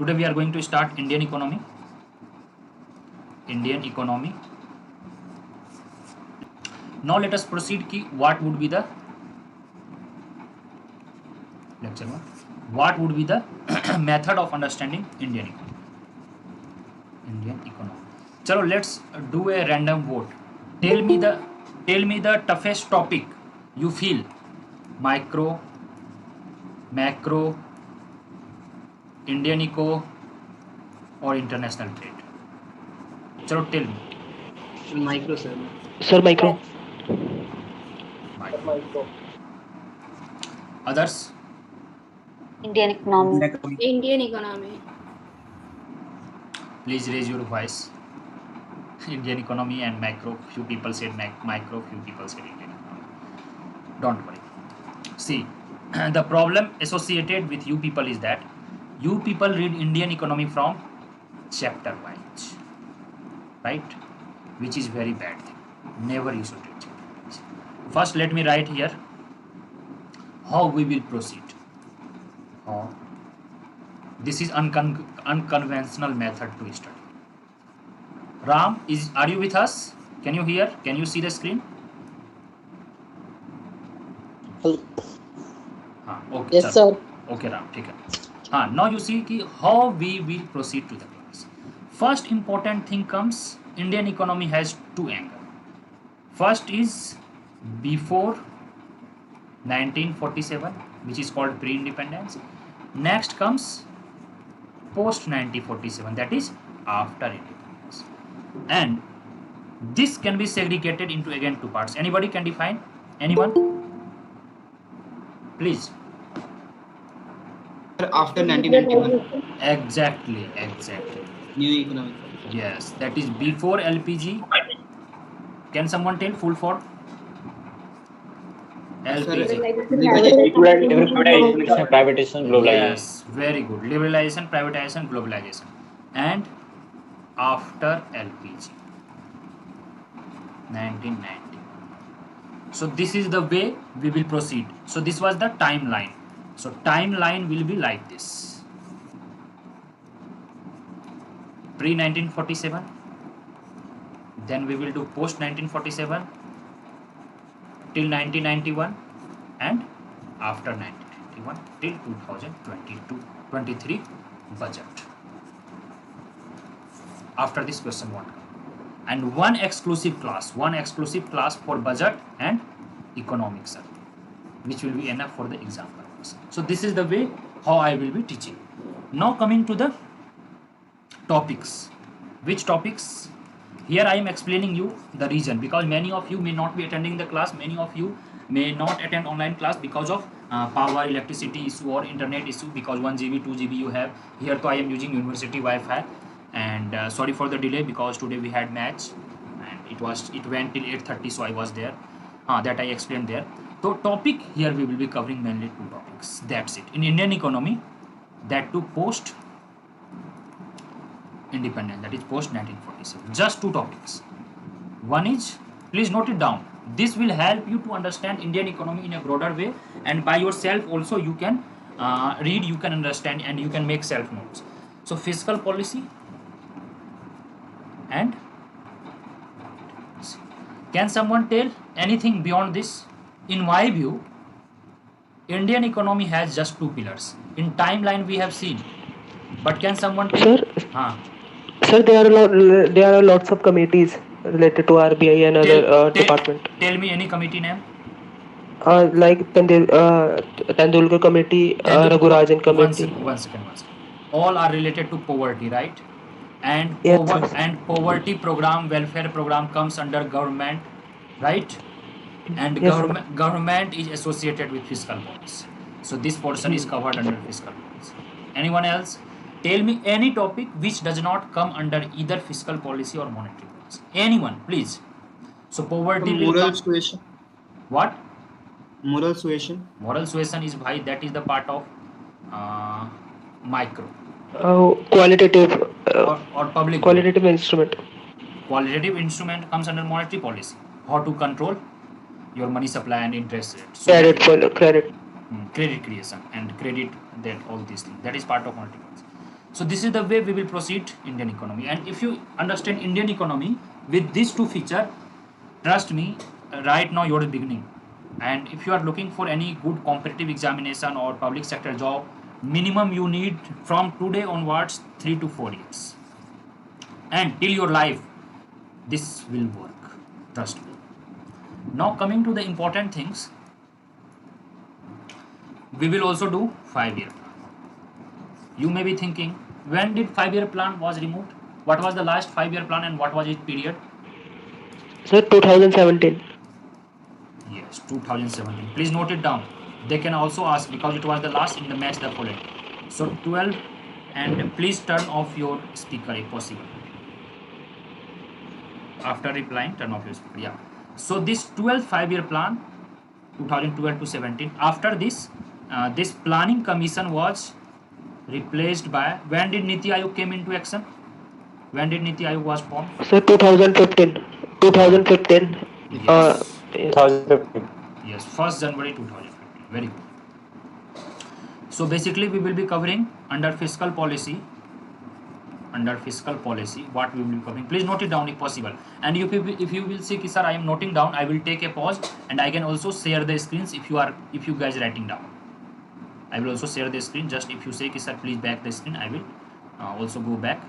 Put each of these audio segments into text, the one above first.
Today we are going to start Indian economy. Indian economy. Now let us proceed ki what would be the lecture one. What would be the method of understanding Indian economy? Indian economy. Chalo, let's do a random vote. Tell me the toughest topic you feel. Micro, macro, Indian eco, or international trade. Chalo, tell me. Micro, sir. Sir, micro. Micro. Others? Indian economy. Indian economy. Please raise your voice. Indian economy and macro. Few people said micro, few people said Indian economy. Don't worry. See, the problem associated with you people is that you people read Indian economy from chapter wise, right? Which is very bad thing. Never you should read chapter wise. First, let me write here how we will proceed. This is unconventional method to study. Ram, are you with us? Can you hear? Can you see the screen? Okay, Yes, sir. Okay, Ram. Okay. Now you see how we will proceed to the class. First important thing comes, Indian economy has two angles. First is before 1947, which is called pre-independence. Next comes post 1947, that is after independence. And this can be segregated into again two parts. Anybody can define? Anyone? Please. After 1991. Exactly. New economic. Yes, that is before LPG. Can someone tell full form? LPG. Liberalization, privatization, globalization. Yes, very good. Liberalization, privatization, globalization. And after LPG, 1990. So this is the way we will proceed. So this was the timeline. So timeline will be like this. Pre-1947. Then we will do post-1947 till 1991 and after 1991 till 2022-23 budget. After this question won't come. And one exclusive class for budget and economics, which will be enough for the exam purpose. So this is the way how I will be teaching. Now coming to the topics. Which topics? Here I am explaining you the reason, because many of you may not be attending the class, many of you may not attend online class because of power, electricity issue or internet issue, because 1 GB, 2 GB you have. Here so I am using university Wi-Fi, and sorry for the delay because today we had match and it went till 8:30, so I was there. That I explained there. So topic here we will be covering mainly two topics. That's it. In Indian economy, that too post independence, that is post 1947. Just two topics. One is, please note it down. This will help you to understand Indian economy in a broader way, and by yourself also you can read, you can understand, and you can make self notes. So fiscal policy and can someone tell anything beyond this? In my view, Indian economy has just two pillars. In timeline we have seen, but can someone tell? Sir, there are lots of committees related to RBI and other department. Tell me any committee name. Like Tendulkar committee, Raghurajan committee. One second. All are related to poverty, right? And Yes, and poverty program, welfare program comes under government, right? And Yes, government is associated with fiscal policy. So this portion is covered under fiscal policy. Anyone else? Tell me any topic which does not come under either fiscal policy or monetary policy. Anyone, please. So poverty. Moral suasion. What? Moral suasion. Moral suasion is that is the part of micro. Qualitative or public. Qualitative instrument. Qualitative instrument comes under monetary policy. How to control your money supply and interest rate. So credit creation and credit, that all these things, that is part of monetary policy. So this is the way we will proceed Indian economy. And if you understand Indian economy with these two features, trust me, right now you're beginning. And if you are looking for any good competitive examination or public sector job, minimum you need from today onwards 3 to 4 years. And till your life, this will work. Trust me. Now coming to the important things, we will also do 5-year plan. You may be thinking, when did 5-year plan was removed? What was the last 5-year plan and what was its period? Sir, 2017. Yes, 2017. Please note it down. They can also ask because it was the last in the match the following. So 12, and please turn off your speaker if possible. After replying, turn off your speaker. Yeah. So this 12th 5-year plan, 2012 to 17. After this, this planning commission was replaced by, when did Niti Aayog came into action? When did Niti Aayog was formed? Sir, 2015. 2015. Yes. Yes. 2015. Yes, 1st January 2015. Very good. So basically we will be covering under fiscal policy, what we will be covering. Please note it down if possible. And if you will see, sir, I am noting down, I will take a pause and I can also share the screens if you guys writing down. I will also share the screen. Just if you say, sir, please back the screen, I will also go back.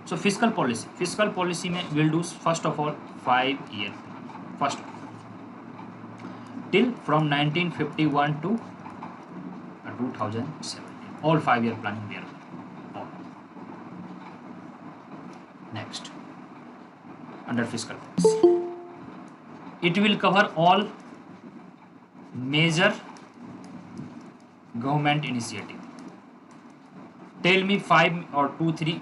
So fiscal policy में we'll do first of all 5-year plan. First of all, till from 1951 to 2017, all 5-year planning we are all. Next, under fiscal policy, it will cover all major government initiative. Tell me 5 or 2, 3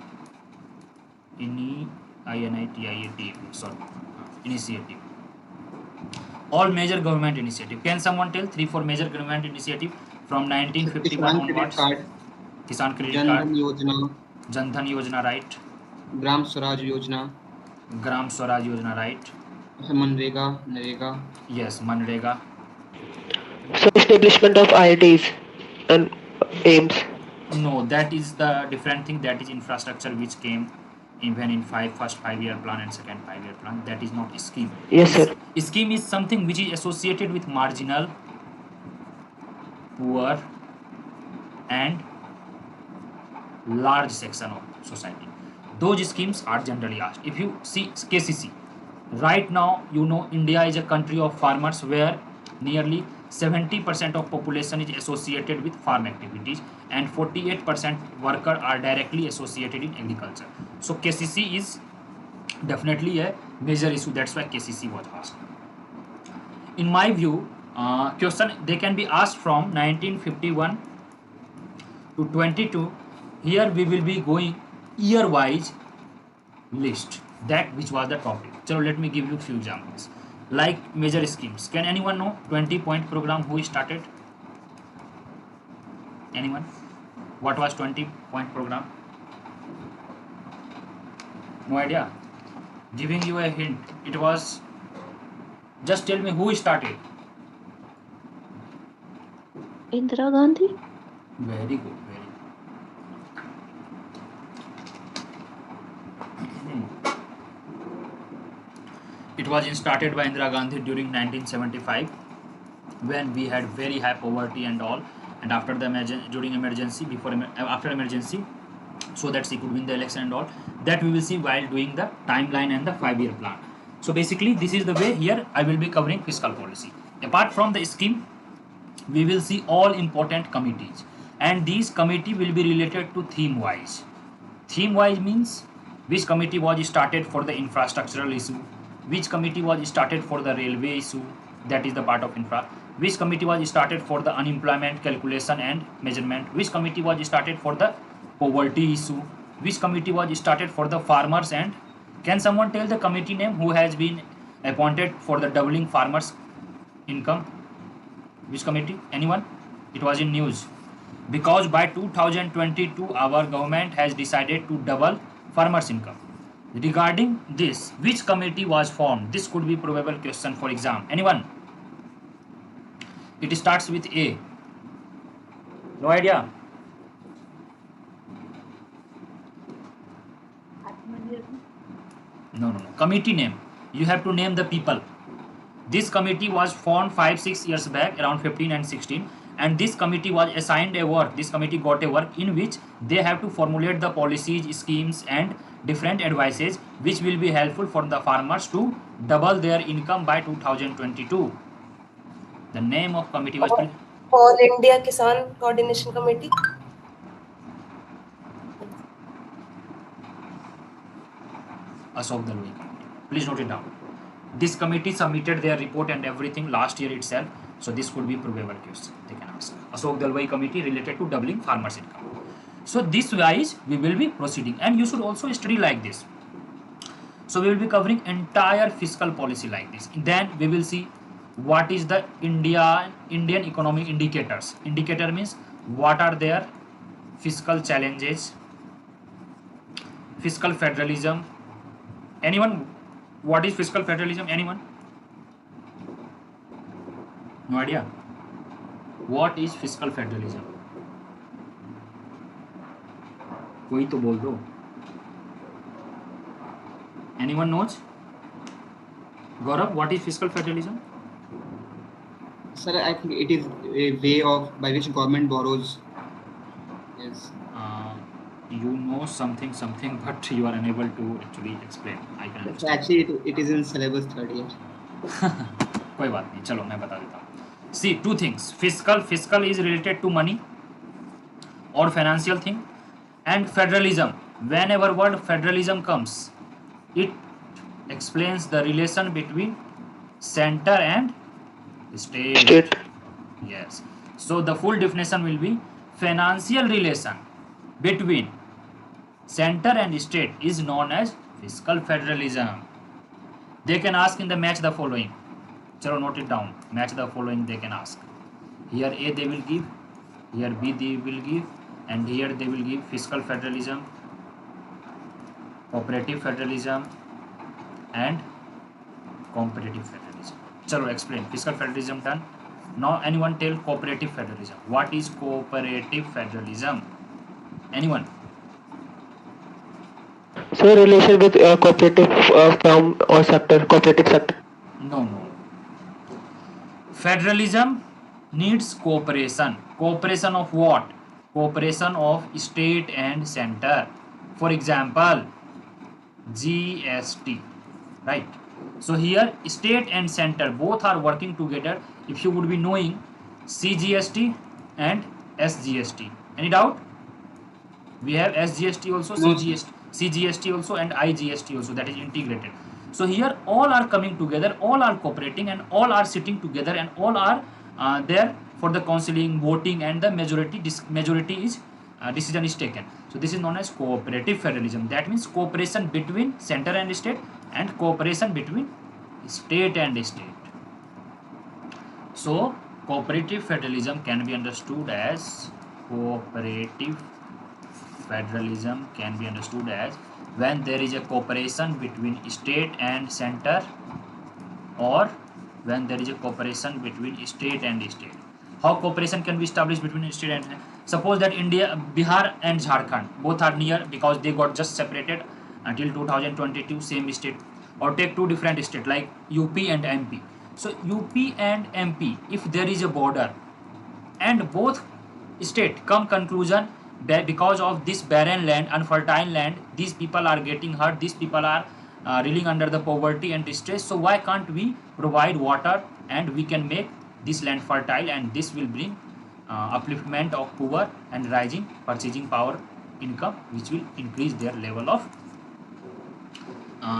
initiative. All major government initiative. Can someone tell 3, 4 major government initiative from 1951 onwards? Kisan Credit Card, Jan Dhan Yojana, right? Gram Swaraj Yojana, right? Manrega. Yes, Manrega. So establishment of IITs and aims. No, that is the different thing. That is infrastructure which came even in first 5-year plan and second 5-year plan. That is not a scheme. Yes, sir. Scheme is something which is associated with marginal, poor and large section of society. Those schemes are generally asked. If you see KCC, right now you know India is a country of farmers where nearly 70% of population is associated with farm activities and 48% workers are directly associated in agriculture. So KCC is definitely a major issue. That's why KCC was asked. In my view, question they can be asked from 1951 to 22. Here we will be going year-wise list that which was the topic. So let me give you few examples. Like major schemes. Can anyone know 20-point program who started? Anyone? What was 20-point program? No idea. Giving you a hint. It was, just tell me who started. Indira Gandhi. Very good. It was started by Indira Gandhi during 1975 when we had very high poverty and all, and after the during emergency, after emergency, so that she could win the election and all. That we will see while doing the timeline and the 5-year plan. So basically this is the way here I will be covering fiscal policy. Apart from the scheme, we will see all important committees, and these committee will be related to theme wise. Theme wise means which committee was started for the infrastructural issue, which committee was started for the railway issue, that is the part of infra, which committee was started for the unemployment calculation and measurement, which committee was started for the poverty issue, which committee was started for the farmers, and can someone tell the committee name who has been appointed for the doubling farmers income? Which committee? Anyone? It was in news because by 2022 our government has decided to double farmers income. Regarding this, which committee was formed? This could be probable question for exam. Anyone? It starts with A. No idea. No. Committee name. You have to name the people. This committee was formed 5-6 years back, around 15 and 16, and this committee was assigned a work. This committee got a work in which they have to formulate the policies, schemes, and different advices which will be helpful for the farmers to double their income by 2022. The name of committee was All India Kisan Coordination Committee. Ashok Dalwai committee. Please note it down. This committee submitted their report and everything last year itself, so this could be provable question. They can ask. Ashok Dalwai committee related to doubling farmers' income. So this wise we will be proceeding, and you should also study like this. So we will be covering entire fiscal policy like this. Then we will see what is the Indian economic indicators. Indicator means what are their fiscal challenges, fiscal federalism. Anyone? What is fiscal federalism? Anyone? No idea. What is fiscal federalism? कोई तो बोल दो. Anyone knows? Gaurav, what is fiscal federalism? Sir, I think it is a way of by which government borrows. Yes. You know something, but you are unable to actually explain. I can understand. Actually, it is in syllabus third year. कोई बात नहीं, चलो मैं बता देता हूँ. See, two things. Fiscal is related to money or financial thing, and federalism. Whenever word federalism comes, it explains the relation between center and state. Yes. So the full definition will be financial relation between center and state is known as fiscal federalism. They can ask in the match the following. Chalo, note it down. Match the following they can ask. Here A they will give, here B they will give, and here they will give fiscal federalism, cooperative federalism, and competitive federalism. Chalo, explain. Fiscal federalism done. Now anyone tell cooperative federalism. What is cooperative federalism? Anyone? So relation with cooperative firm or sector, cooperative sector. No. Federalism needs cooperation. Cooperation of what? Cooperation of state and center. For example, GST, right? So here state and center both are working together. If you would be knowing CGST and SGST. Any doubt? We have SGST also, CGST also, and IGST also, that is integrated. So here all are coming together, all are cooperating, and all are sitting together, and all are there for the counseling, voting, and the majority is decision is taken. So this is known as cooperative federalism. That means cooperation between center and state, and cooperation between state and state. So cooperative federalism can be understood as when there is a cooperation between state and center, or when there is a cooperation between state and state. How cooperation can be established between state and state? Suppose that Bihar and Jharkhand both are near because they got just separated until 2022, same state. Or take two different states like UP and MP. So UP and MP, if there is a border and both state come conclusion that because of this barren land, unfertile land, these people are getting hurt, these people are reeling under the poverty and distress, so why can't we provide water and we can make this land fertile, and this will bring upliftment of poor and rising purchasing power income, which will increase their level of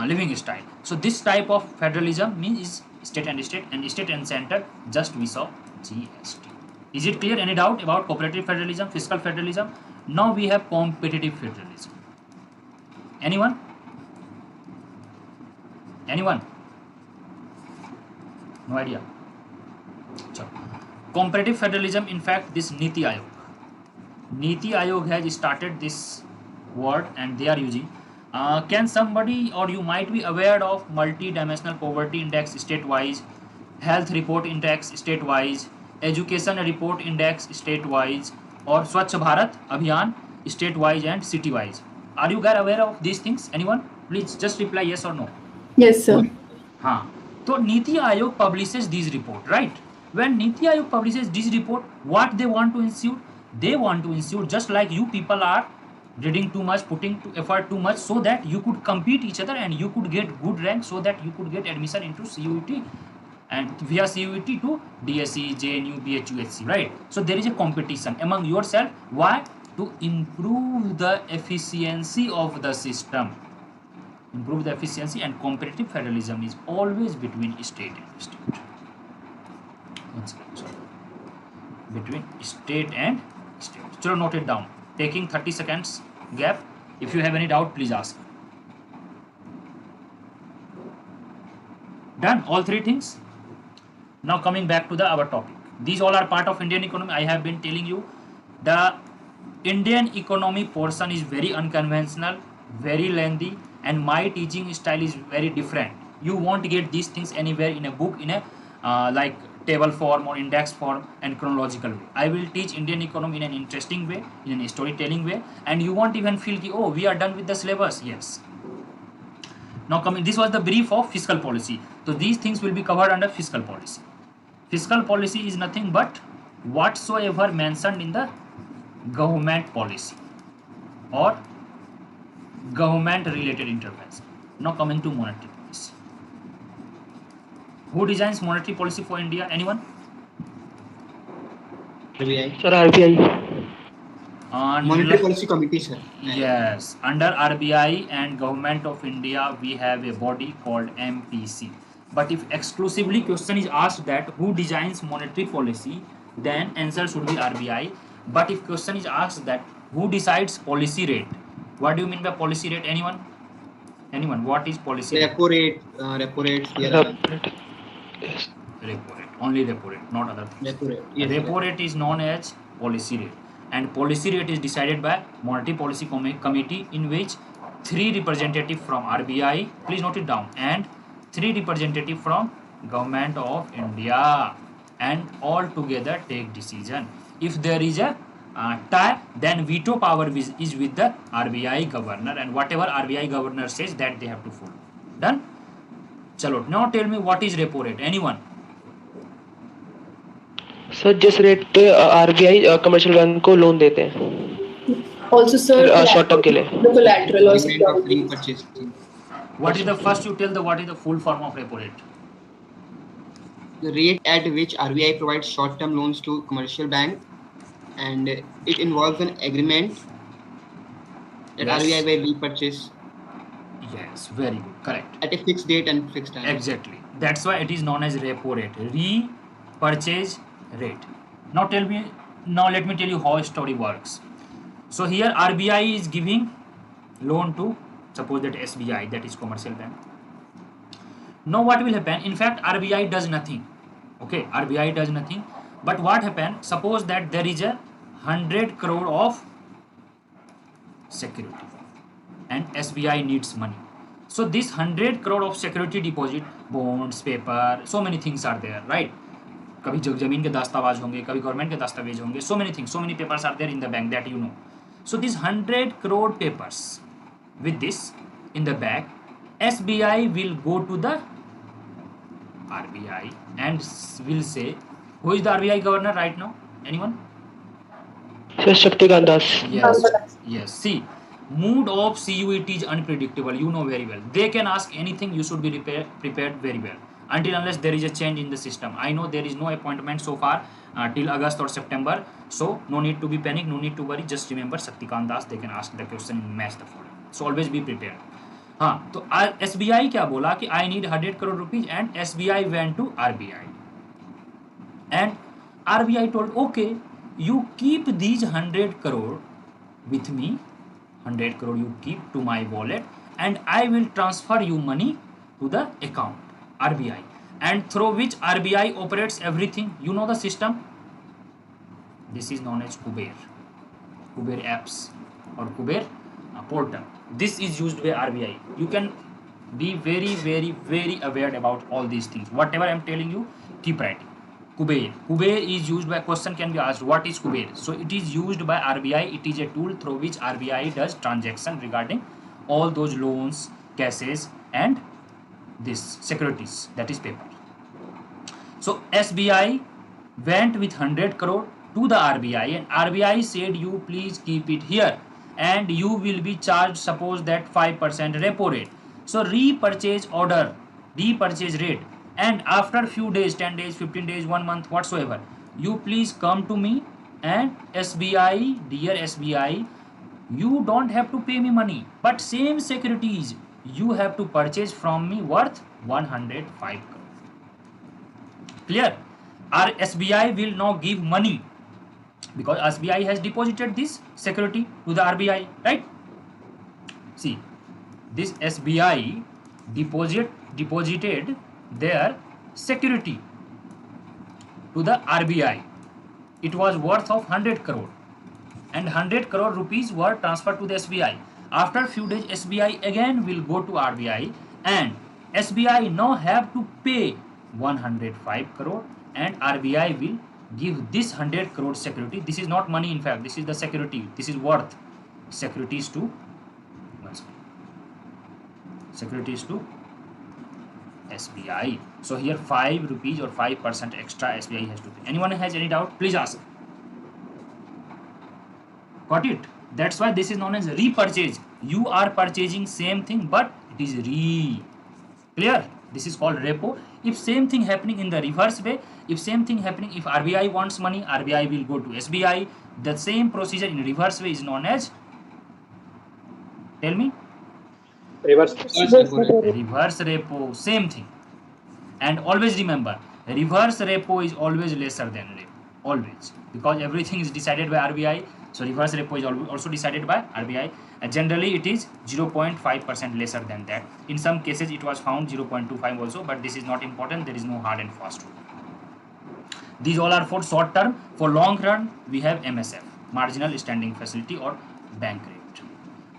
living style. So this type of federalism means state and center, just we saw GST. Is it clear? Any doubt about cooperative federalism, fiscal federalism? Now we have competitive federalism. Anyone? No idea. So, competitive federalism, in fact, this Niti Aayog has started this word and they are using. Can somebody, or you might be aware of multi-dimensional poverty index state-wise, health report index state-wise, education report index state-wise, or Swachh Bharat Abhiyan state-wise and city-wise. Are you guys aware of these things? Anyone? Please just reply yes or no. Yes, sir. हाँ, तो NITI Aayog publishes these report, right? When Niti Ayog publishes this report, what they want to ensure? They want to ensure, just like you people are reading too much, putting effort too much, so that you could compete each other and you could get good rank, so that you could get admission into CUET and via CUET to DSE, JNU, BHUHC, right? So there is a competition among yourself. Why? To improve the efficiency of the system. Improve the efficiency, and competitive federalism is always between state and state. Between state and state. So note it down. Taking 30 seconds gap. If you have any doubt, please ask. Done all three things. Now coming back to our topic. These all are part of Indian economy. I have been telling you the Indian economy portion is very unconventional, very lengthy, and my teaching style is very different. You won't get these things anywhere in a book, in a like table form or index form and chronological way. I will teach Indian economy in an interesting way, in a storytelling way, and you won't even feel oh, we are done with the syllabus. Yes. Now coming, this was the brief of fiscal policy. So these things will be covered under fiscal policy. Fiscal policy is nothing but whatsoever mentioned in the government policy or government related intervention. Now coming to monetary policy. Who designs monetary policy for India? Anyone? RBI. Sir, RBI. Monetary Policy Committee, sir. Yes, under RBI and Government of India, we have a body called MPC. But if exclusively question is asked that who designs monetary policy, then answer should be RBI. But if question is asked that who decides policy rate, what do you mean by policy rate? Anyone? Anyone? What is policy rate? Repo rate, repo rate. Yes. Repo rate. Only repo rate, not other things. Repo rate. Yes, Repo rate is known as policy rate, and policy rate is decided by Monetary Policy Committee, in which 3 representatives from RBI, please note it down, and 3 representatives from Government of India, and all together take decision. If there is a tie, then veto power is with the RBI governor, and whatever RBI governor says, that they have to follow. Done? Chalo, now tell me what is repo rate? Anyone? Sir जिस rate पे RBI commercial bank को loan देते हैं Also, sir, short term के लिए the collateral or Agreement of security. repurchasing. What is the first? You tell the what is the full form of repo rate? The rate at which RBI provides short-term loans to commercial bank, and it involves an agreement that Yes. RBI will repurchase Yes, very good, correct. at a fixed date and fixed time. Exactly. That's why it is known as repo rate, repurchase rate. Now let me tell you how story works. So here RBI is giving loan to, suppose that SBI, that is commercial bank. Now what will happen? In fact, RBI does nothing. Okay, RBI does nothing. But what happens? Suppose that there is a 100 crore of security, and SBI needs money. So this 100 crore of security deposit, bonds, paper, so many things are there, right? कभी जमीन के दस्तावेज होंगे, कभी government के दस्तावेज होंगे, so many things, so many papers are there in the bank that you know. So these 100 crore papers, with this in the back, SBI will go to the RBI and will say, who is the RBI governor right now? Anyone? Sir Shaktikanta Das Yes. See, mood of CUET is unpredictable. You know very well. They can ask anything. You should be prepared very well. Until unless there is a change in the system. I know there is no appointment so far till August or September. So no need to be panic. No need to worry. Just remember Shaktikant Das. They can ask the question and match the following. So always be prepared. हाँ, तो SBI क्या बोला कि I need 100 crore rupees, and SBI went to RBI. And RBI told, okay, you keep these 100 crore with me. 100 crore you keep to my wallet, and I will transfer you money to the account RBI, and through which RBI operates everything. You know the system. This is known as Kuber apps or Kuber portal. This is used by RBI. You can be very, very, very aware about all these things. Whatever I am telling you, keep writing. Kuber. Kuber is used by, question can be asked, what is Kuber? So it is used by RBI. It is a tool through which RBI does transaction regarding all those loans, cases and this securities, that is paper. So SBI went with 100 crore to the RBI and RBI said you please keep it here and you will be charged suppose that 5% repo rate. So repurchase order, repurchase rate, and after few days, 10 days, 15 days, 1 month, whatsoever, you please come to me and SBI, dear SBI, you don't have to pay me money, but same securities you have to purchase from me worth 105 crore. Clear? Our SBI will now give money because SBI has deposited this security to the RBI, right? See, this SBI deposited their security to the RBI. It was worth of 100 crore and 100 crore rupees were transferred to the SBI. After few days, SBI again will go to RBI and SBI now have to pay 105 crore and RBI will give this 100 crore security. This is not money, in fact, this is the security. This is worth securities to SBI. So here 5 rupees or 5% extra SBI has to pay. Anyone has any doubt? Please ask. Got it? That's why this is known as repurchase. You are purchasing same thing, but it is clear? This is called repo. If same thing happening in the reverse way, if same thing happening, if RBI wants money, RBI will go to SBI. The same procedure in reverse way is known as, tell me? Reverse repo, same thing. And always remember, reverse repo is always lesser than repo, always, because everything is decided by RBI. So reverse repo is also decided by RBI, and generally it is 0.5% lesser than that. In some cases it was found 0.25 also, but this is not important. There is no hard and fast rule. These all are for short term. For long run, we have MSF, marginal standing facility or bank rate.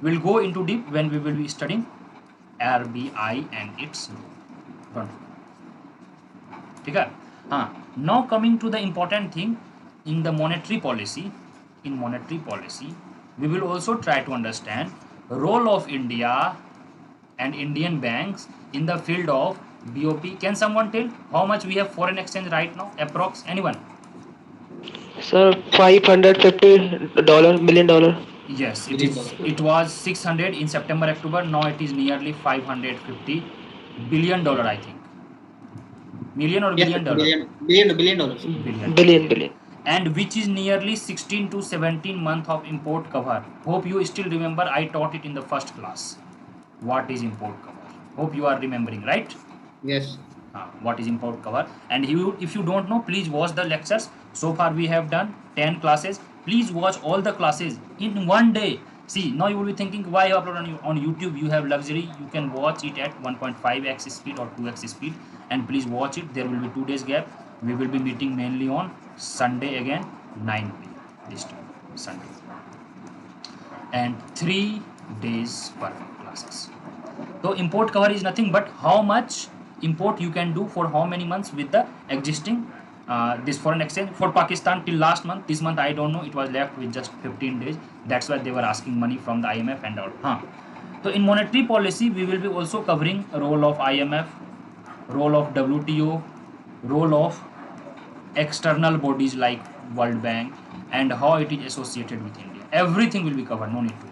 We'll go into deep when we will be studying RBI and its rule. Don't worry. Okay? Now coming to the important thing in the monetary policy. In monetary policy, we will also try to understand role of India and Indian banks in the field of BOP. Can someone tell how much we have foreign exchange right now? Approx, anyone? Sir, $550 million. Yes, it was 600 in September, October. Now it is nearly $550 billion, I think. Million or billion dollar? Billion dollars. Billion. And which is nearly 16 to 17 month of import cover. Hope you still remember, I taught it in the first class. What is import cover? Hope you are remembering, right? Yes. What is import cover? And if you don't know, please watch the lectures. So far we have done 10 classes. Please watch all the classes in one day. See, now you will be thinking, why you upload on YouTube? You have luxury. You can watch it at 1.5x speed or 2x speed. And please watch it. There will be 2 days gap. We will be meeting mainly on Sunday again, 9 p.m. this time, Sunday. And 3 days per classes. So import cover is nothing but how much import you can do for how many months with the existing this foreign exchange. For Pakistan till last month, this month I don't know, it was left with just 15 days. That's why they were asking money from the IMF and all. So in monetary policy, we will be also covering role of IMF, role of WTO, role of external bodies like World Bank, and how it is associated with India. Everything will be covered, no need to.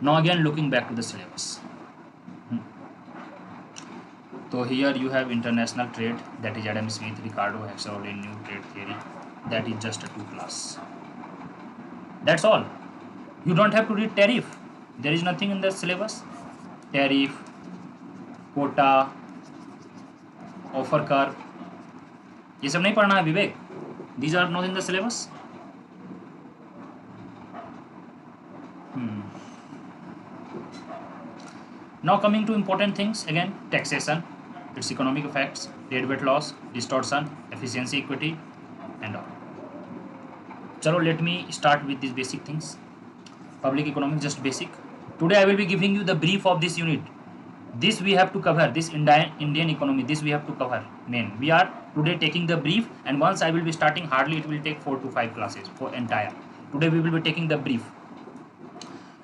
Now again looking back to the syllabus. So here you have international trade, that is Adam Smith, Ricardo, Hexaudin, new trade theory. That is just a 2 class. That's all. You don't have to read tariff. There is nothing in the syllabus. Tariff, quota, offer curve. ये सब नहीं पढ़ना है विवेक. These are not in the syllabus. Now coming to important things again, taxation, its economic effects, deadweight loss, distortion, efficiency, equity, and all. Chalo, let me start with these basic things. Public economics, just basic. Today I will be giving you the brief of this unit. This we have to cover, this Indian economy, this we have to cover main. We are today taking the brief, and once I will be starting, hardly it will take 4 to 5 classes for entire. Today we will be taking the brief.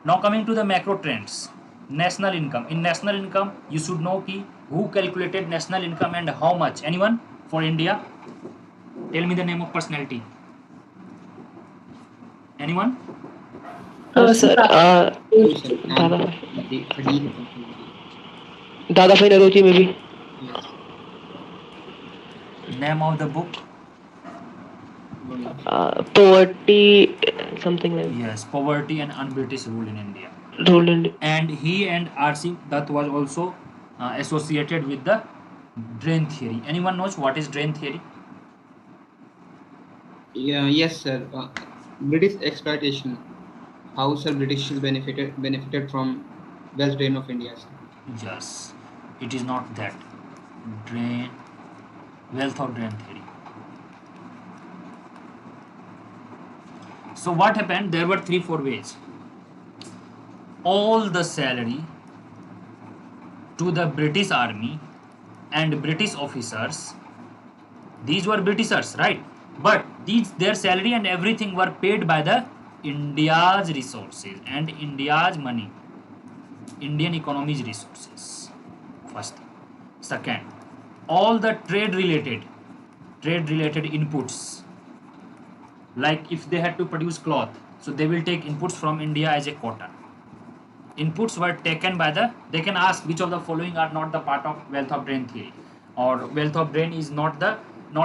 Now coming to the macro trends. National income. In national income, you should know ki who calculated national income and how much. Anyone for India? Tell me the name of personality. Anyone? Sir, Dada Bhai Naroji maybe. Yes. Name of the book? Poverty, something like Yes, Poverty and Un-British Rule in India. rule in. And he and R.C. Dutt was also associated with the drain theory. Anyone knows what is drain theory? Yeah, yes, sir. British exploitation. How sir British benefited from wealth drain of India, sir. Yes, it is not that. Drain, wealth of drain theory. So what happened? There were 3-4 ways. All the salary to the British army and British officers, these were Britishers, right? But their salary and everything were paid by the India's resources and India's money, Indian economy's resources. First. Second, all the trade related inputs, like if they had to produce cloth, so they will take inputs from India as a cotton. Inputs were taken by they can ask which of the following are not the part of wealth of drain theory, or wealth of drain is not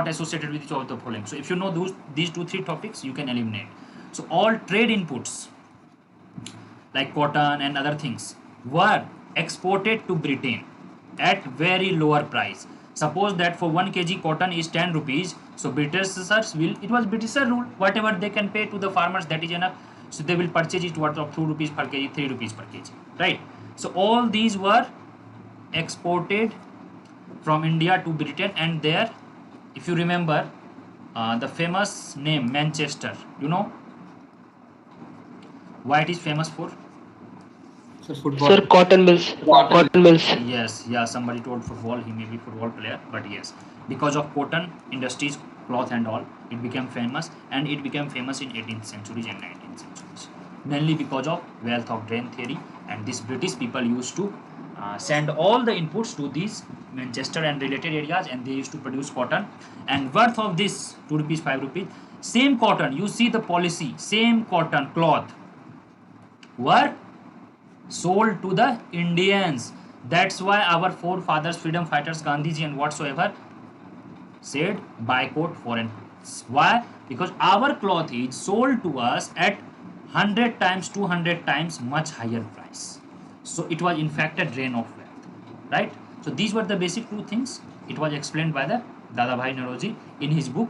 associated with each of the following. So if you know these 2-3 topics, you can eliminate. So all trade inputs like cotton and other things were exported to Britain at very lower price. Suppose that for 1 kg cotton is 10 rupees, so Britishers will, it was Britisher rule, whatever they can pay to the farmers, that is enough. So they will purchase it worth of 2 rupees per kg, 3 rupees per kg, right? So all these were exported from India to Britain, and there, if you remember, the famous name Manchester, you know why it is famous for? Sir, football. Sir, cotton mills. Cotton mills. Yes, yeah, somebody told football, he may be football player, but yes, because of cotton industries, cloth and all, it became famous, and it became famous in 18th centuries and 19th centuries, mainly because of wealth of drain theory. And these British people used to send all the inputs to these Manchester and related areas, and they used to produce cotton, and worth of this 2 rupees, 5 rupees. Same cotton, you see the policy, same cotton cloth were sold to the Indians. That's why our forefathers, freedom fighters, Gandhiji and whatsoever, said boycott foreign clothes. Why? Because our cloth is sold to us at 100 times, 200 times much higher price. So it was in fact a drain of wealth, right? So these were the basic 2 things. It was explained by the Dadabhai Naroji in his book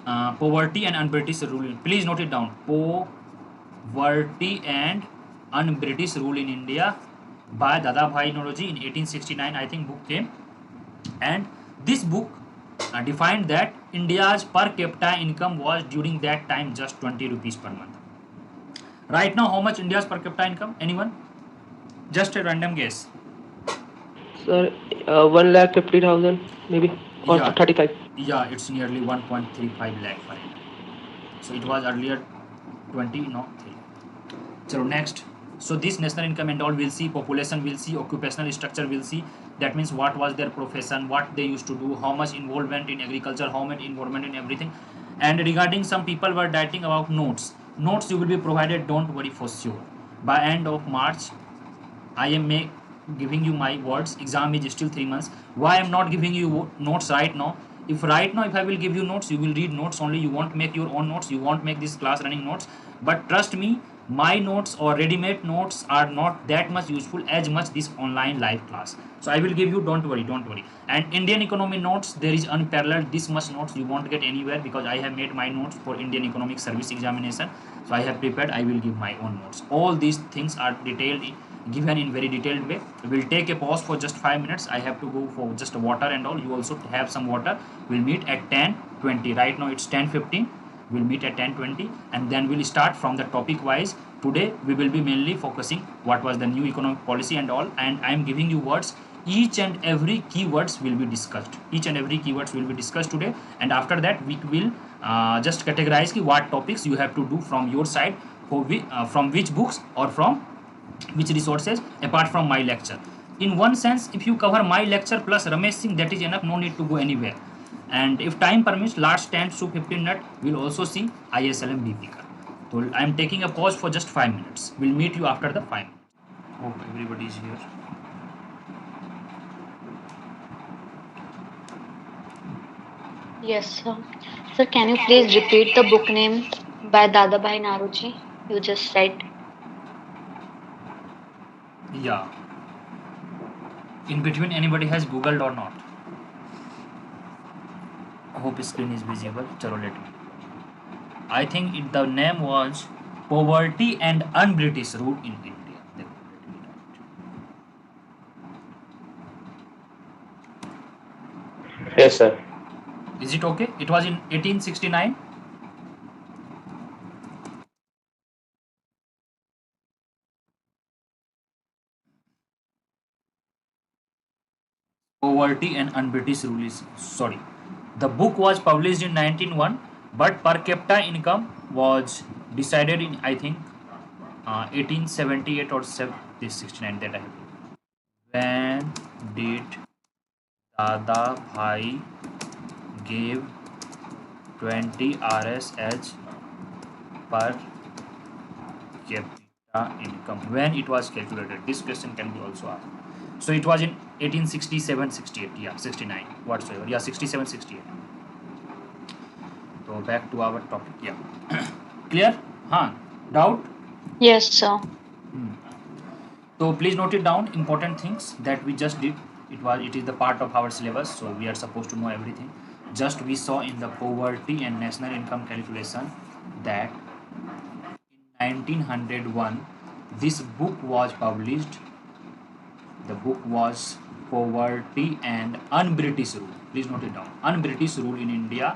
Poverty and Un-British Rule. Please note it down. Poverty and Un-British Rule in India by Dadabhai Naroji in 1869, I think book came. And this book defined that India's per capita income was during that time just 20 rupees per month. Right now, how much India's per capita income? Anyone? Just a random guess. Sir, 1,50,000 maybe, or Yeah. 35. Yeah, it's nearly 1.35 lakh per annum. So it was earlier 20, no 3. So next, so this national income and all we'll see, population we'll see, occupational structure we'll see. That means what was their profession, what they used to do, how much involvement in agriculture, how much involvement in everything. And regarding some people were writing about notes. Notes you will be provided, don't worry, for sure. By end of March, I am giving you my words. Exam is still 3 months. Why I am not giving you notes right now? If I will give you notes, you will read notes only. You won't make your own notes. You won't make this class running notes. But trust me, my notes or ready-made notes are not that much useful as much this online live class. So I will give you, don't worry. And Indian economy notes, there is unparalleled. This much notes you won't get anywhere, because I have made my notes for Indian economic service examination. So I have prepared, I will give my own notes. All these things are given in very detailed way. We'll take a pause for just 5 minutes. I have to go for just water and all. You also have some water. We'll meet at 10:20. Right now it's 10:15. We'll meet at 10:20, and then we'll start from the topic wise. Today we will be mainly focusing what was the new economic policy and all, and I am giving you words. Each and every keywords will be discussed. Each and every keywords will be discussed today, and after that we will just categorize what topics you have to do from your side, from which books or from which resources apart from my lecture. In one sense, if you cover my lecture plus Ramesh Singh, that is enough, no need to go anywhere. And if time permits, last 10 to 15 minutes, we'll also see ISLM BP curve. So I am taking a pause for just 5 minutes. We'll meet you after the 5 minutes. Hope everybody is here. Yes, sir. Sir, can you please repeat the book name by Dadabhai Naroji you just said? Yeah. In between, anybody has Googled or not? Hope screen is visible. Chalo, let me. I think the name was Poverty and Un-British Rule in India. Let me write. Yes, sir. Is it okay? It was in 1869. Poverty and Un-British Rule is, sorry. The book was published in 1901, but per capita income was decided in, I think, 1878 or 69, that I have. When did Dada Bhai gave 20 RSH per capita income? When it was calculated? This question can be also asked. So it was in 1867, 68, yeah, 69, whatsoever, yeah, 67, 68. So back to our topic, yeah. Clear? Huh? Doubt? Yes, sir. So please note it down, important things that we just did. It is the part of our syllabus, so we are supposed to know everything. Just we saw in the poverty and national income calculation that in 1901 this book was published. The book was Poverty and Un-British Rule. Please note it down. Un-British Rule in India,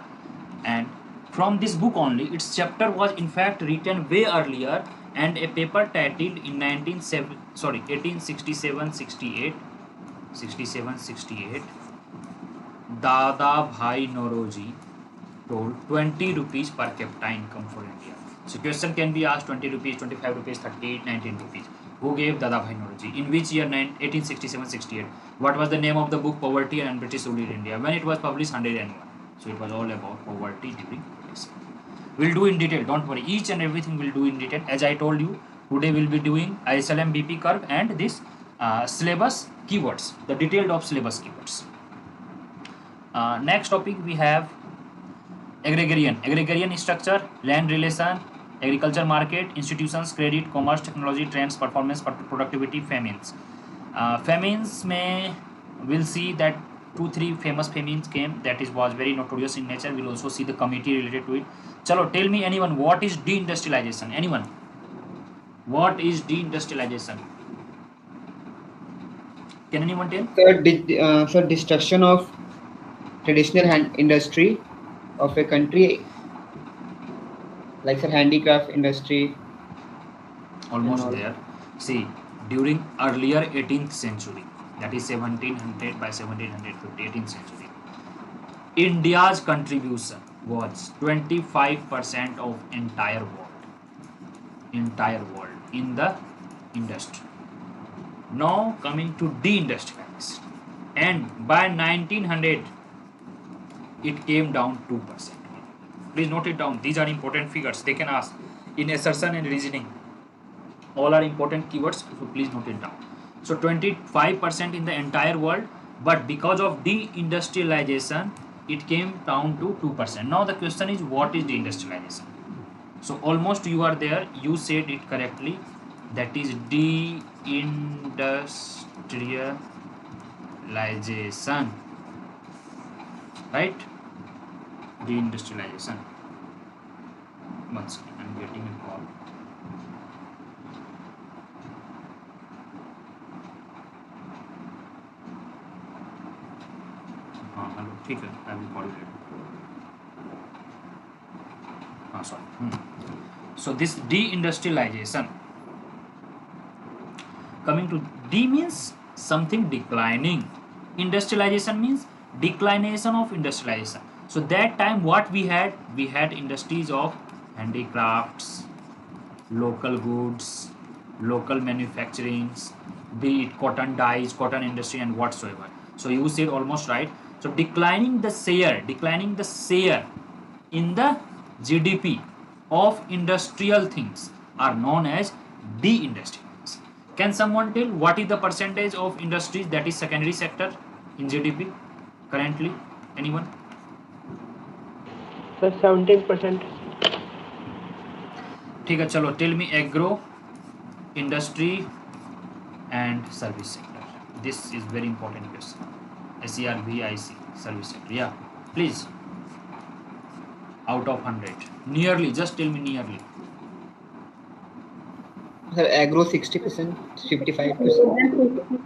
and from this book only, its chapter was in fact written way earlier, and a paper titled in 1867-68 Dada Bhai Noroji told 20 rupees per capita income for India. So question can be asked, 20 rupees, 25 rupees, 38, 19 rupees. Who gave Dada Bhai Noroji? In which year? 1867-68. What was the name of the book? Poverty and British Rule in India. When it was published? 101. So it was all about poverty during British. We'll do in detail, don't worry. Each and everything we'll do in detail. As I told you, today we'll be doing ISLM BP curve and this syllabus keywords, the detailed of syllabus keywords. Next topic we have agrarian structure, land relation, agriculture market, institutions, credit, commerce, technology, trends, performance, productivity, famines. Famines may, we'll see that 2-3 famous famines came, that was very notorious in nature. We'll also see the committee related to it. Chalo, tell me anyone, what is deindustrialization? Anyone? What is deindustrialization? Can anyone tell? So destruction of traditional industry of a country, like sir, handicraft industry. Almost there. See, during earlier 18th century, that is 1700 by 1750, 18th century, India's contribution was 25% of entire world in the industry. Now coming to deindustrialization, and by 1900 it came down 2%. Please note it down. These are important figures. They can ask in assertion and reasoning. All are important keywords, so please note it down. So 25% in the entire world, but because of deindustrialization, it came down to 2%. Now the question is, what is deindustrialization? So almost you are there. You said it correctly. That is deindustrialization, right? Deindustrialization. One second, I'm getting a call. Hello ठीक है, I will call you later. Sorry. So this deindustrialization, coming to D means something declining, industrialization means declination of industrialization. So that time what we had industries of handicrafts, local goods, local manufacturings, be it cotton dyes, cotton industry and whatsoever. So you said almost right. So declining the share in the GDP of industrial things are known as deindustrialization. Can someone tell what is the percentage of industries that is secondary sector in GDP currently? Anyone? Sir, 17%. ठीक है चलो, tell me agro, industry and service sector. This is very important question. SERVIC, service sector. Yeah, please. Out of 100, nearly, just tell me nearly. Sir, agro 60%, 55%.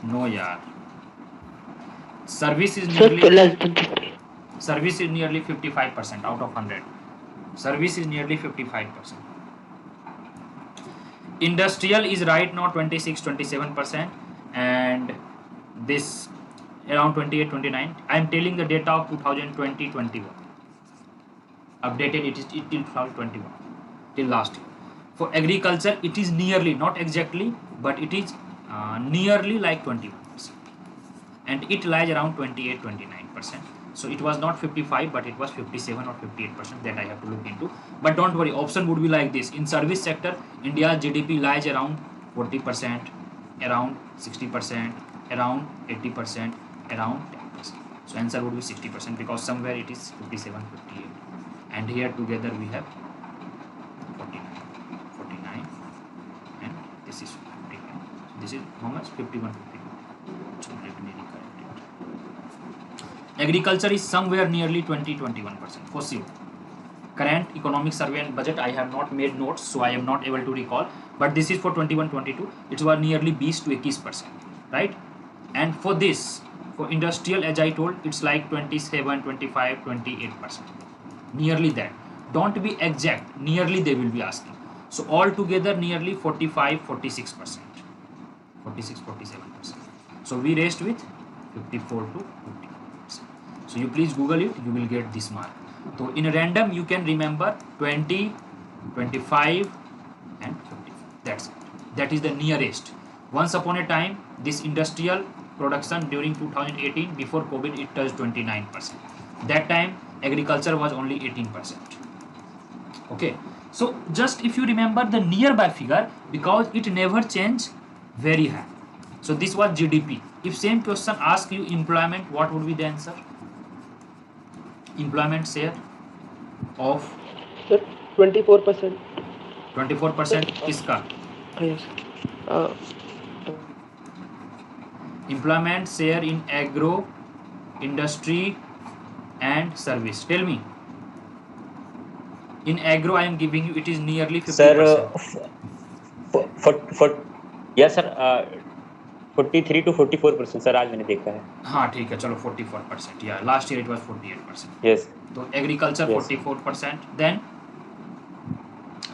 No yaar. Service is Sir, nearly less than 50. Service is nearly 55% out of 100. Service is nearly 55%. Industrial is right now 26-27%, and this around 28-29. I am telling the data of 2020-21. Updated it till 2021, till last year. For agriculture, it is nearly, not exactly, but it is nearly like 21%, and it lies around 28-29%. So it was not 55, but it was 57 or 58% that I have to look into. But don't worry, option would be like this. In service sector, India's GDP lies around 40%, around 60%, around 80%, around 10%. So answer would be 60% because somewhere it is 57, 58. And here together we have 49, and this is 51. So this is how much? 51, 52. So let me recorrect it. Agriculture is somewhere nearly 20-21% for sure. Current economic survey and budget, I have not made notes, so I am not able to recall. But this is for 21-22. It was nearly 20-21%, right? And for this, for industrial, as I told, it's like 27, 25, 28%. Nearly that. Don't be exact. Nearly they will be asking. So altogether nearly 45, 46%. 46, 47%. So we rest with 54 to 50%. So you please Google it, you will get this mark. So in random you can remember 20, 25 and 50. That's it. That is the nearest. Once upon a time, this industrial production during 2018 before COVID, it touched 29%. That time agriculture was only 18%. Okay, so just if you remember the nearby figure, because it never changed very high. So this was GDP. If same question ask you employment, what would be the answer? Employment share of Sir, 24%. 24% किसका? Yes. Uh, Employment share in agro, industry and service. Tell me. In agro, I am giving you, it is nearly 50%. Sir, yes sir, 43 to 44% sir आज मैंने देखा है. हाँ ठीक है चलो 44%. Yeah, last year it was 48%. Yes. So agriculture Yes. 44%. Then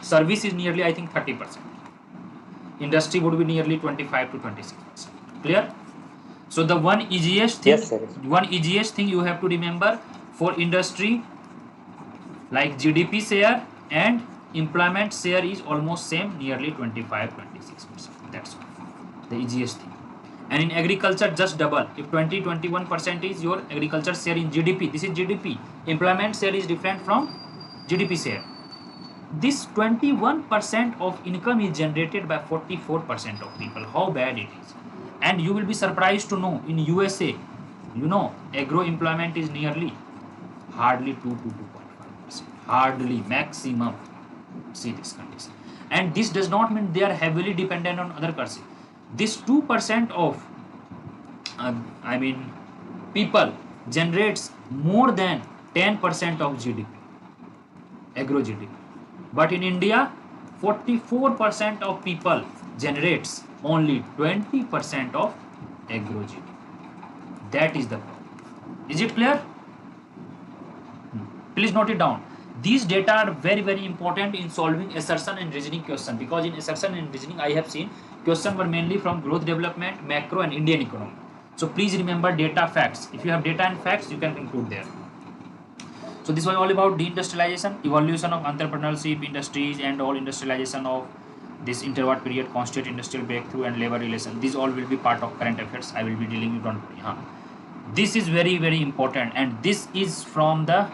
service is nearly I think 30%. Industry would be nearly 25 to 26%. Clear? So the one easiest thing, Yes, sir. one easiest thing you have to remember for industry, like GDP share and employment share is almost same, nearly 25-26%. That's all. The easiest thing. And in agriculture, just double. If 20-21% is your agriculture share in GDP, this is GDP. Employment share is different from GDP share. This 21% of income is generated by 44% of people. How bad it is. And you will be surprised to know in USA, you know, agro employment is nearly hardly 2 to 2.5%. Hardly, maximum. See this condition. And this does not mean they are heavily dependent on other countries. This 2% of people generates more than 10% of GDP, agro GDP. But in India, 44% of people generates only 20% of agro GDP. That is the problem. Is it clear? Please note it down. These data are very important in solving assertion and reasoning question, because in assertion and reasoning I have seen question were mainly from growth, development, macro and Indian economy. So please remember data, facts. If you have data and facts, you can include there. So this was all about deindustrialization, evolution of entrepreneurship, industries and all, industrialization of this interwar period, constant industrial breakthrough and labor relation. These all will be part of current affairs. I will be dealing with on. This is very important, and this is from the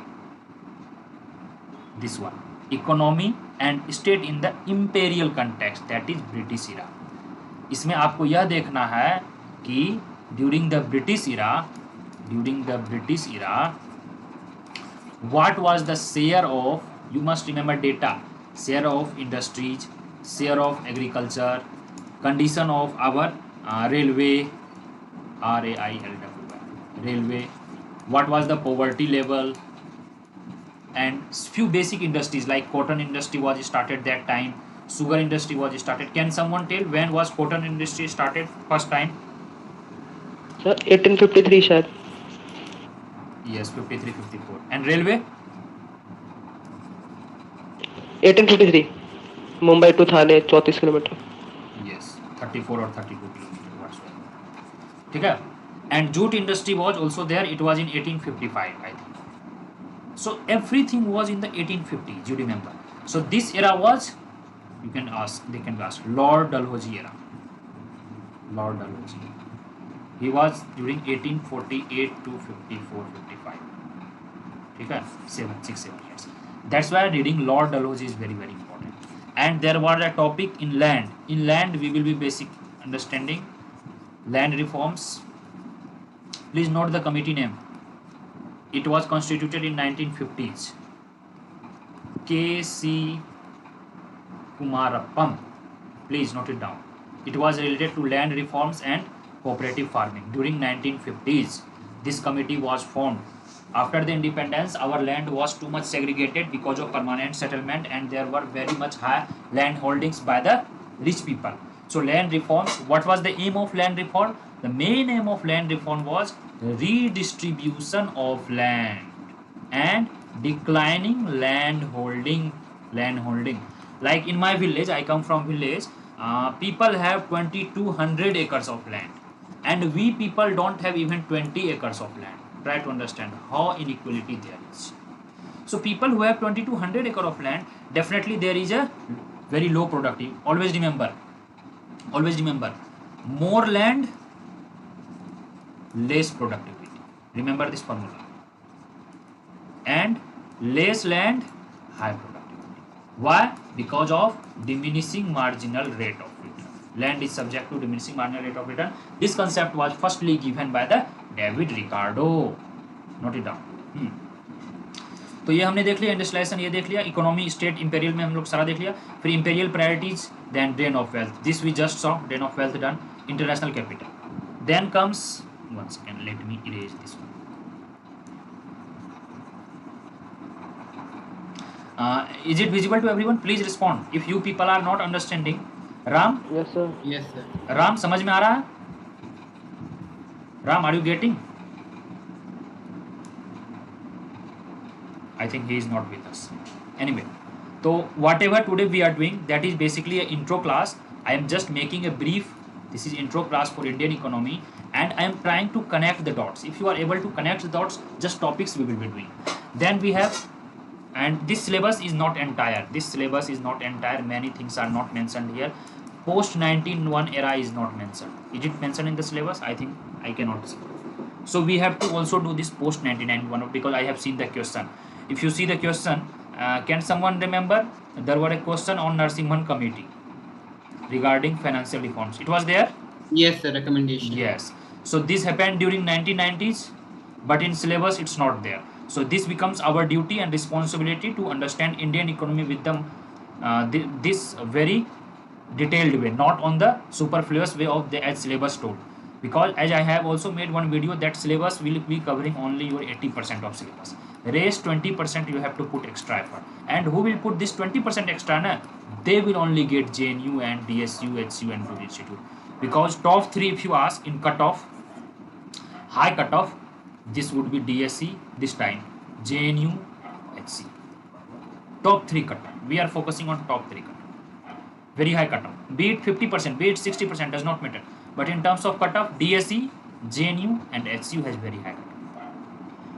this one, economy and state in the imperial context, that is British era. इसमें आपको यह देखना है कि during the British era, what was the share of, you must remember data, share of industries, share of agriculture, condition of our railway, railway, what was the poverty level, and few basic industries like cotton industry was started that time, sugar industry was started. Can someone tell when was cotton industry started first time? Sir, 1853 शायद. Yes, 53, 54. And railway? 1853. Mumbai to Thane 34 kilometre. Yes, 34 or 32 kilometer whatsoever. ठीक है? And jute industry was also there. It was in 1855, I think. So everything was in the 1850s. You remember? So this era was, you can ask, they can ask, Lord Dalhousie era. Lord Dalhousie. He was during 1848 to 54, 55. Okay? 6, 7 years. That's why reading Lord Dalhousie is very important. And there was a topic in land. In land, we will be basic understanding land reforms. Please note the committee name. It was constituted in 1950s. K.C. Kumarappam. Please note it down. It was related to land reforms and cooperative farming. During 1950s, this committee was formed. After the independence, our land was too much segregated because of permanent settlement, and there were very much high land holdings by the rich people. So land reforms, what was the aim of land reform? The main aim of land reform was redistribution of land and declining land holding. Like in my village, I come from village, people have 2200 acres of land, and we people don't have even 20 acres of land. Try to understand how inequality there is. So people who have 2200 acre of land, definitely there is a very low productive. Always remember, more land, less productivity. Remember this formula. And less land, high productivity. Why? Because of diminishing marginal rate of return. Land is subject to diminishing marginal rate of return. This concept was firstly given by the David Ricardo. Note it down. तो ये हमने देख लिया, industrialisation ये देख लिया, economy, state, imperial में हम लोग सारा देख लिया. फिर imperial priorities, then drain of wealth. This we just saw, drain of wealth done. International capital. Then comes, one second, let me erase this one. Is it visible to everyone? Please respond. If you people are not understanding. Ram? Yes, sir. Yes, sir. Ram, समझ में आ रहा है? Ram, are you getting? I think he is not with us. Anyway, so whatever today we are doing, that is basically an intro class. I am just making a brief. This is intro class for Indian economy, and I am trying to connect the dots. If you are able to connect the dots, just topics we will be doing. Then we have, and this syllabus is not entire. Many things are not mentioned here. Post 1901 era is not mentioned. Is it mentioned in the syllabus? I think I cannot see. So we have to also do this post 1991 because I have seen the question. If you see the question, can someone remember? There was a question on Narasimhan committee regarding financial reforms. It was there? Yes, sir. Recommendation. Yes. So this happened during 1990s, but in syllabus it's not there. So this becomes our duty and responsibility to understand Indian economy with them this very detailed way, not on the superfluous way of the as syllabus told. Because as I have also made one video, that syllabus will be covering only your 80% of syllabus. Rest 20% you have to put extra effort. And who will put this 20% extra? Na? They will only get JNU and DSU, HU and Good Institute. Because top 3 if you ask in cutoff, high cutoff, this would be DSC this time, JNU, HC. top 3 cutoff. We are focusing on top 3 cutoff. Very high cutoff. Be it 50%, be it 60%, does not matter. But in terms of cutoff, DSE, JNU, and HCU has very high cutoff.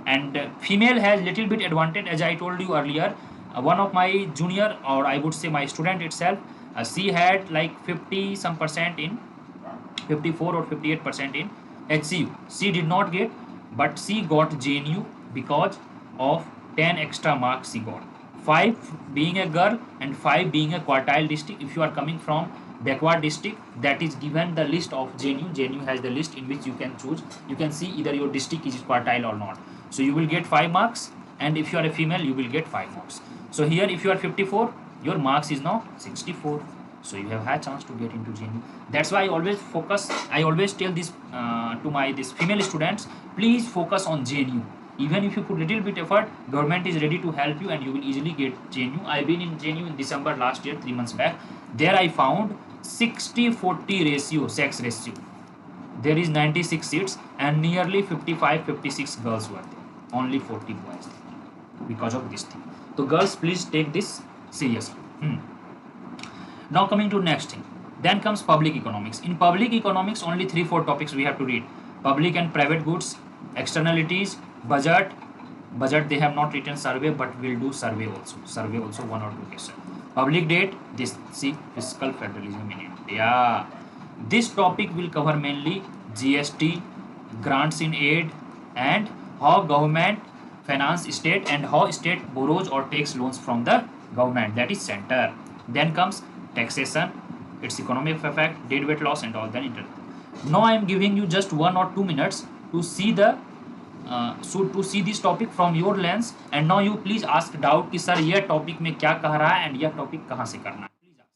And female has little bit advantage, as I told you earlier. One of my junior, or I would say my student itself, she had like 50 some percent in 54 or 58% in HCU. She did not get, but she got JNU because of 10 extra marks she got. 5 being a girl and 5 being a quartile district. If you are coming from backward district, that is given the list of JNU. JNU has the list in which you can choose. You can see either your district is quartile or not. So you will get 5 marks, and if you are a female, you will get 5 marks. So here, if you are 54, your marks is now 64. So you have high chance to get into JNU. That's why I always focus. I always tell this to my female students, please focus on JNU. Even if you put little bit effort, government is ready to help you, and you will easily get JNU. I've been in JNU in December last year, 3 months back. There I found 60-40 ratio, sex ratio. There is 96 seats, and nearly 55-56 girls were there. Only 40 boys there because of this thing. So girls, please take this seriously. Now coming to next thing. Then comes public economics. In public economics, only 3-4 topics we have to read. Public and private goods, externalities, budget. Budget they have not written survey, but will do survey also. Survey also 1 or 2 questions. Public debt, this see fiscal federalism in India. This topic will cover mainly GST, grants in aid, and how government finance state, and how state borrows or takes loans from the government, that is center. Then comes taxation, its economic effect, dead weight loss, and all that. Now I am giving you just 1 or 2 minutes to see the to see this topic from your lens, and now you please ask doubt कि sir ये topic में क्या कह रहा है and यह topic कहाँ से करना है. Please ask.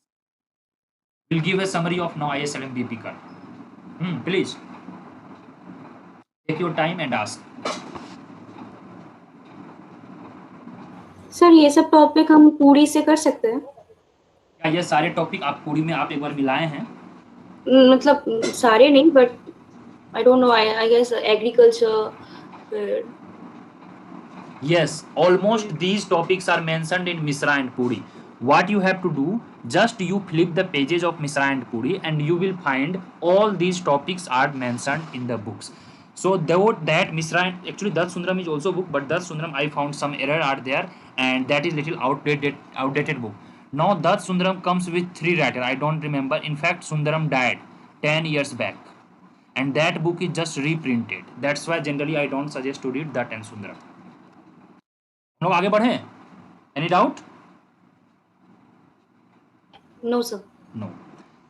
We'll give a summary of now ISLMBP curve. Please take your time and ask. Sir ये सब टॉपिक हम पूरी से कर सकते हैं? क्या ये सारे टॉपिक आप पूरी में आप एक बार मिलाए हैं? मतलब सारे नहीं, but I don't know, I guess agriculture. Yes, almost these topics are mentioned in Misra and Puri. What you have to do, just you flip the pages of Misra and Puri, and you will find all these topics are mentioned in the books. So that Misra, actually Dutt Sundaram is also book, but Dutt Sundaram I found some error are there, and that is little outdated book. Now Dutt Sundaram comes with 3 writer. I don't remember. In fact, Sundaram died 10 years back, and that book is just reprinted. That's why generally I don't suggest to read Dutt and Sundaram. लोग आगे बढ़े? Any doubt? No sir. No.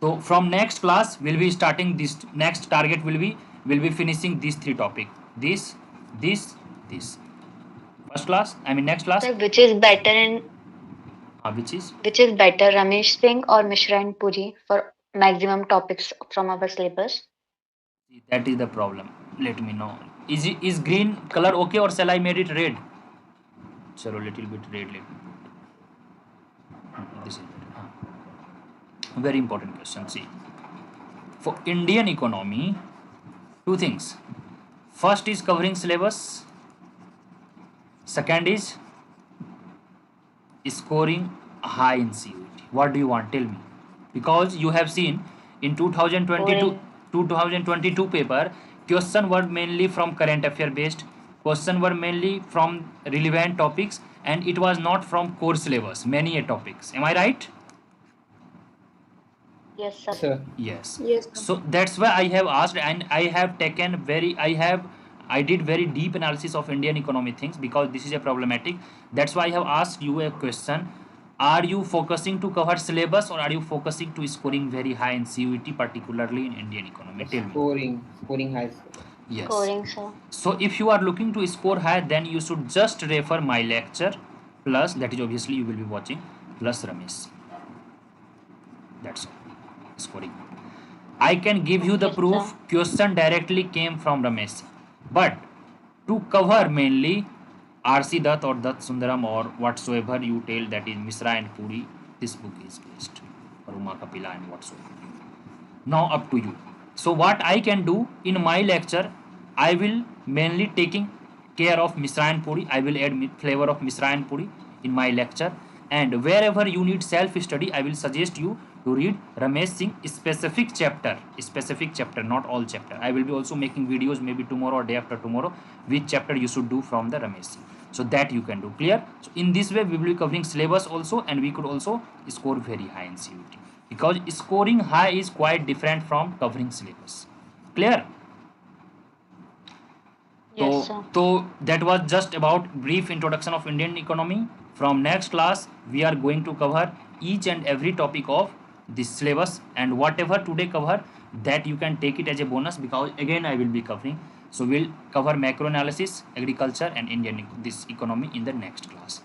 So from next class we'll be starting this. Next target will be finishing these 3 topic. This. First class. I mean next class. Sir, which is better Which is? which is better, Ramesh Singh or Mishra and Puri for maximum topics from our syllabus? That is the problem. Let me know. Is green color okay, or shall I made it red? Chalo, little bit red. This is better. Very important question. See, for Indian economy, 2 things. First is covering syllabus. Second is scoring high in CUET. What do you want? Tell me. Because you have seen in 2022 paper, question were mainly from current affair based. Question were mainly from relevant topics, and it was not from core syllabus. Many topics. Am I right? Yes, sir. Sir. Yes. Yes. So that's why I have asked, and I have taken I did very deep analysis of Indian economy things, because this is a problematic. That's why I have asked you a question. Are you focusing to cover syllabus, or are you focusing to scoring very high in CUET, particularly in Indian economy? Tell me. Scoring high. Yes. Scoring, sir. So if you are looking to score high, then you should just refer my lecture, plus, that is obviously you will be watching, plus Ramesh. That's all. Scoring. I can give you the Yes, proof. sir. Question directly came from Ramesh. But to cover mainly RC Dutt or Dutt Sundaram or whatsoever you tell, that is Misra and Puri, this book is best. Paruma Kapila and whatsoever. Now up to you. So what I can do in my lecture, I will mainly taking care of Misra and Puri. I will add flavor of Misra and Puri in my lecture. And wherever you need self study, I will suggest you to read Ramesh Singh specific chapter, not all chapter. I will be also making videos maybe tomorrow or day after tomorrow which chapter you should do from the Ramesh Singh, so that you can do. Clear? So in this way we will be covering syllabus also, and we could also score very high in CUET, because scoring high is quite different from covering syllabus. Clear? Yes, sir. So that was just about brief introduction of Indian economy. From next class, we are going to cover each and every topic of this syllabus, and whatever today cover, that you can take it as a bonus, because again I will be covering. So we'll cover macro analysis, agriculture, and Indian this economy in the next class.